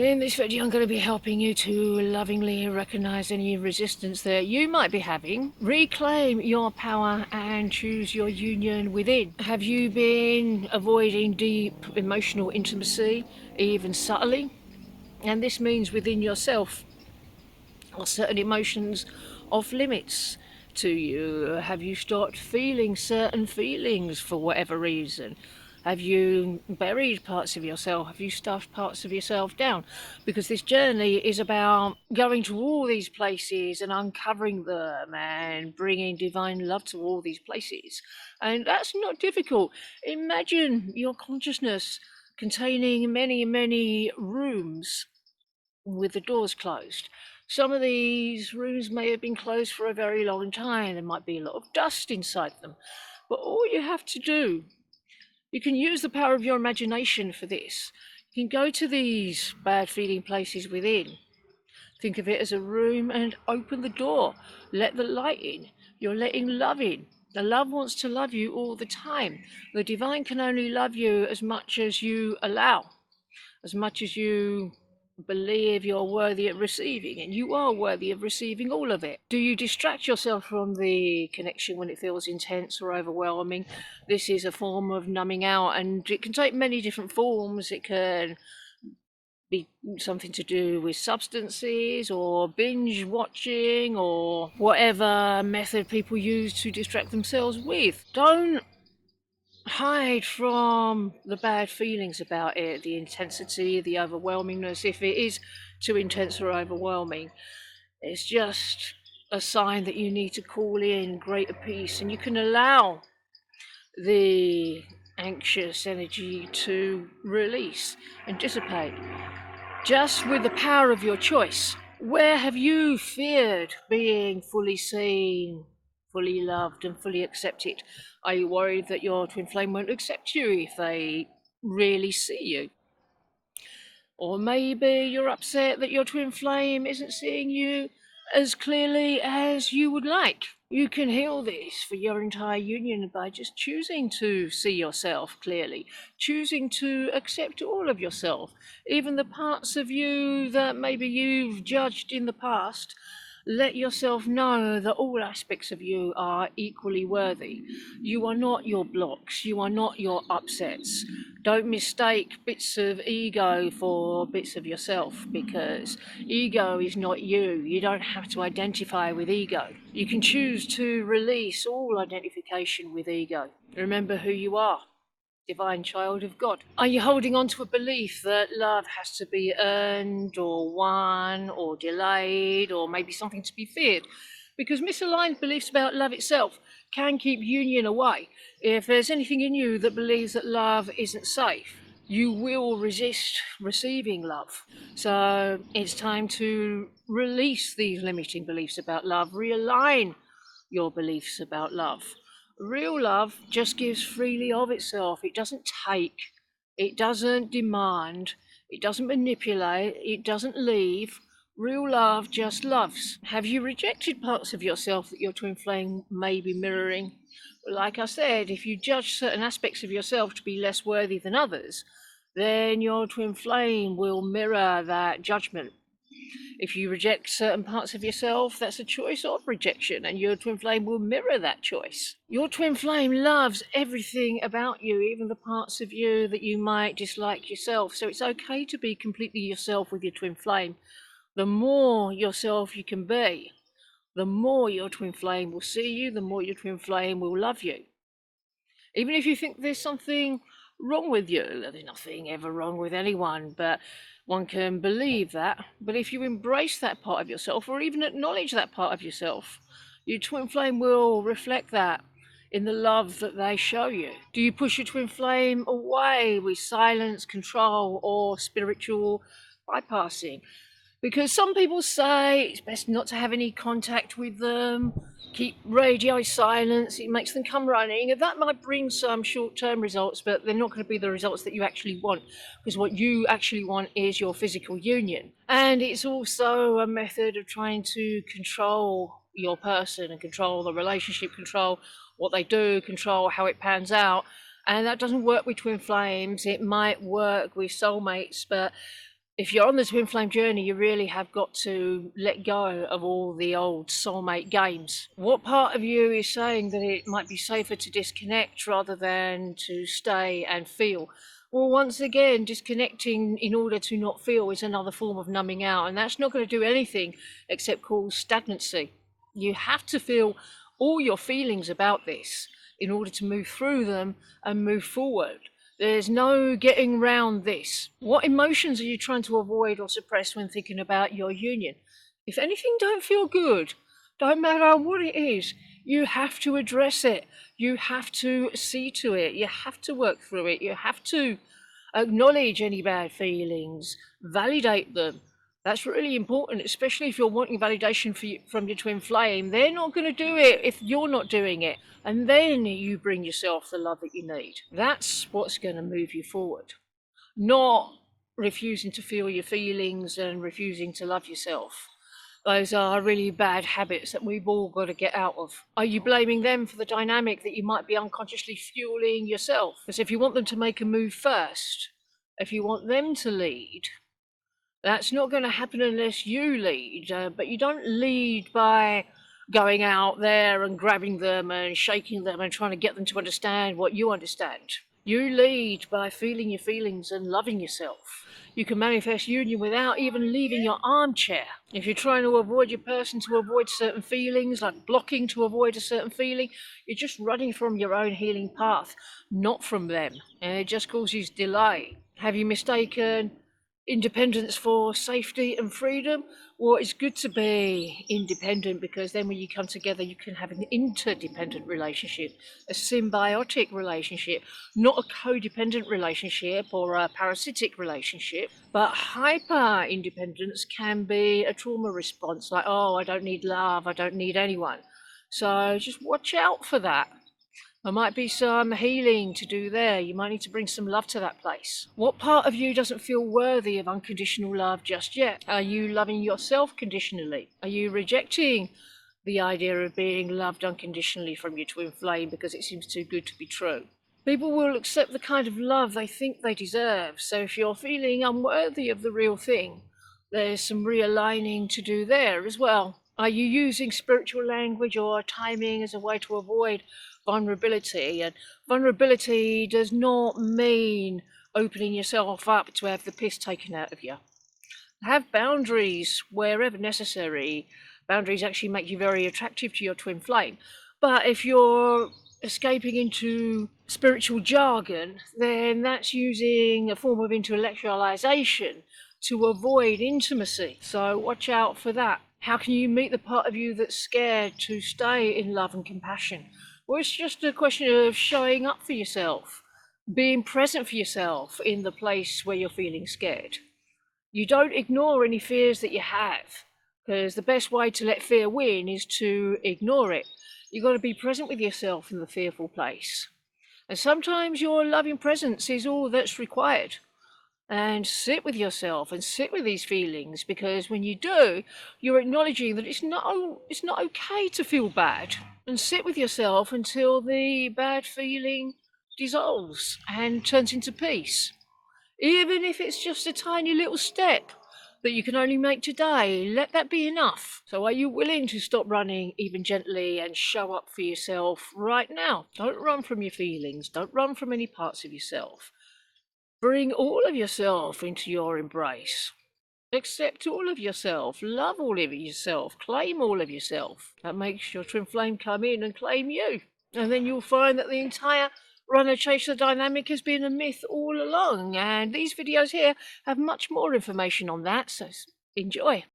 In this video, I'm going to be helping you to lovingly recognize any resistance that you might be having, reclaim your power and choose your union within. Have you been avoiding deep emotional intimacy, even subtly? And this means within yourself are certain emotions off limits to you? Have you stopped feeling certain feelings for whatever reason? Have you buried parts of yourself? Have you stuffed parts of yourself down? Because this journey is about going to all these places and uncovering them and bringing divine love to all these places. And that's not difficult. Imagine your consciousness containing many, many rooms with the doors closed. Some of these rooms may have been closed for a very long time. There might be a lot of dust inside them. But all you have to do, you can use the power of your imagination for this. You can go to these bad feeling places within. Think of it as a room and open the door. Let the light in. You're letting love in. The love wants to love you all the time. The divine can only love you as much as you allow, as much as you believe you're worthy of receiving, and you are worthy of receiving all of it. Do you distract yourself from the connection when it feels intense or overwhelming? This is a form of numbing out, and it can take many different forms. It can be something to do with substances or binge watching or whatever method people use to distract themselves with. Don't hide from the bad feelings about it, the intensity, the overwhelmingness. If it is too intense or overwhelming, it's just a sign that you need to call in greater peace, and you can allow the anxious energy to release and dissipate just with the power of your choice. Where have you feared being fully seen, fully loved, and fully accepted? Are you worried that your twin flame won't accept you if they really see you? Or maybe you're upset that your twin flame isn't seeing you as clearly as you would like. You can heal this for your entire union by just choosing to see yourself clearly, choosing to accept all of yourself, even the parts of you that maybe you've judged in the past. Let yourself know that all aspects of you are equally worthy. You are not your blocks, you are not your upsets. Don't mistake bits of ego for bits of yourself, because ego is not you. You don't have to identify with ego. You can choose to release all identification with ego. Remember who you are. Divine child of God. Are you holding on to a belief that love has to be earned or won or delayed, or maybe something to be feared? Because misaligned beliefs about love itself can keep union away. If there's anything in you that believes that love isn't safe, you will resist receiving love. So it's time to release these limiting beliefs about love, realign your beliefs about love. Real love just gives freely of itself. It doesn't take, it doesn't demand, it doesn't manipulate, it doesn't leave. Real love just loves. Have you rejected parts of yourself that your twin flame may be mirroring? Like I said, if you judge certain aspects of yourself to be less worthy than others, then your twin flame will mirror that judgment. If you reject certain parts of yourself, that's a choice of rejection, and your twin flame will mirror that choice. Your twin flame loves everything about you, even the parts of you that you might dislike yourself. So it's okay to be completely yourself with your twin flame. The more yourself you can be, the more your twin flame will see you, the more your twin flame will love you. Even if you think there's something wrong with you, there's nothing ever wrong with anyone, but one can believe that. But if you embrace that part of yourself, or even acknowledge that part of yourself, your twin flame will reflect that in the love that they show you. Do you push your twin flame away with silence, control, or spiritual bypassing? Because some people say it's best not to have any contact with them, keep radio silence, it makes them come running, and that might bring some short-term results, but they're not going to be the results that you actually want, because what you actually want is your physical union. And it's also a method of trying to control your person and control the relationship, control what they do, control how it pans out. And that doesn't work with twin flames. It might work with soulmates, but If you're on the twin flame journey, you really have got to let go of all the old soulmate games. What part of you is saying that it might be safer to disconnect rather than to stay and feel? Well, once again, disconnecting in order to not feel is another form of numbing out, and that's not going to do anything except cause stagnancy. You have to feel all your feelings about this in order to move through them and move forward. There's no getting round this. What emotions are you trying to avoid or suppress when thinking about your union? If anything don't feel good, don't matter what it is, you have to address it. You have to see to it. You have to work through it. You have to acknowledge any bad feelings, validate them. That's really important, especially if you're wanting validation from your twin flame. They're not going to do it if you're not doing it. And then you bring yourself the love that you need. That's what's going to move you forward. Not refusing to feel your feelings and refusing to love yourself. Those are really bad habits that we've all got to get out of. Are you blaming them for the dynamic that you might be unconsciously fueling yourself? Because if you want them to make a move first, if you want them to lead, that's not going to happen unless you lead. But you don't lead by going out there and grabbing them and shaking them and trying to get them to understand what you understand. You lead by feeling your feelings and loving yourself. You can manifest union without even leaving your armchair. If you're trying to avoid your person to avoid certain feelings, like blocking to avoid a certain feeling, you're just running from your own healing path, not from them. And it just causes delay. Have you mistaken independence for safety and freedom? Well, it's good to be independent, because then when you come together you can have an interdependent relationship, a symbiotic relationship, not a codependent relationship or a parasitic relationship. But hyper independence can be a trauma response, like, oh, I don't need love, I don't need anyone. So just watch out for that. There might be some healing to do there. You might need to bring some love to that place. What part of you doesn't feel worthy of unconditional love just yet? Are you loving yourself conditionally? Are you rejecting the idea of being loved unconditionally from your twin flame because it seems too good to be true? People will accept the kind of love they think they deserve. So if you're feeling unworthy of the real thing, there's some realigning to do there as well. Are you using spiritual language or timing as a way to avoid vulnerability? And vulnerability does not mean opening yourself up to have the piss taken out of you. Have boundaries wherever necessary. Boundaries actually make you very attractive to your twin flame. But if you're escaping into spiritual jargon, then that's using a form of intellectualization to avoid intimacy. So watch out for that. How can you meet the part of you that's scared to stay in love and compassion? Well, it's just a question of showing up for yourself, being present for yourself in the place where you're feeling scared. You don't ignore any fears that you have, because the best way to let fear win is to ignore it. You've got to be present with yourself in the fearful place. And sometimes your loving presence is all that's required. And sit with yourself and sit with these feelings, because when you do, you're acknowledging that it's not okay to feel bad. And sit with yourself until the bad feeling dissolves and turns into peace. Even if it's just a tiny little step that you can only make today, let that be enough. So are you willing to stop running, even gently, and show up for yourself right now? Don't run from your feelings. Don't run from any parts of yourself. Bring all of yourself into your embrace. Accept all of yourself. Love all of yourself. Claim all of yourself. That makes your twin flame come in and claim you. And then you'll find that the entire runner chaser dynamic has been a myth all along. And these videos here have much more information on that, so enjoy.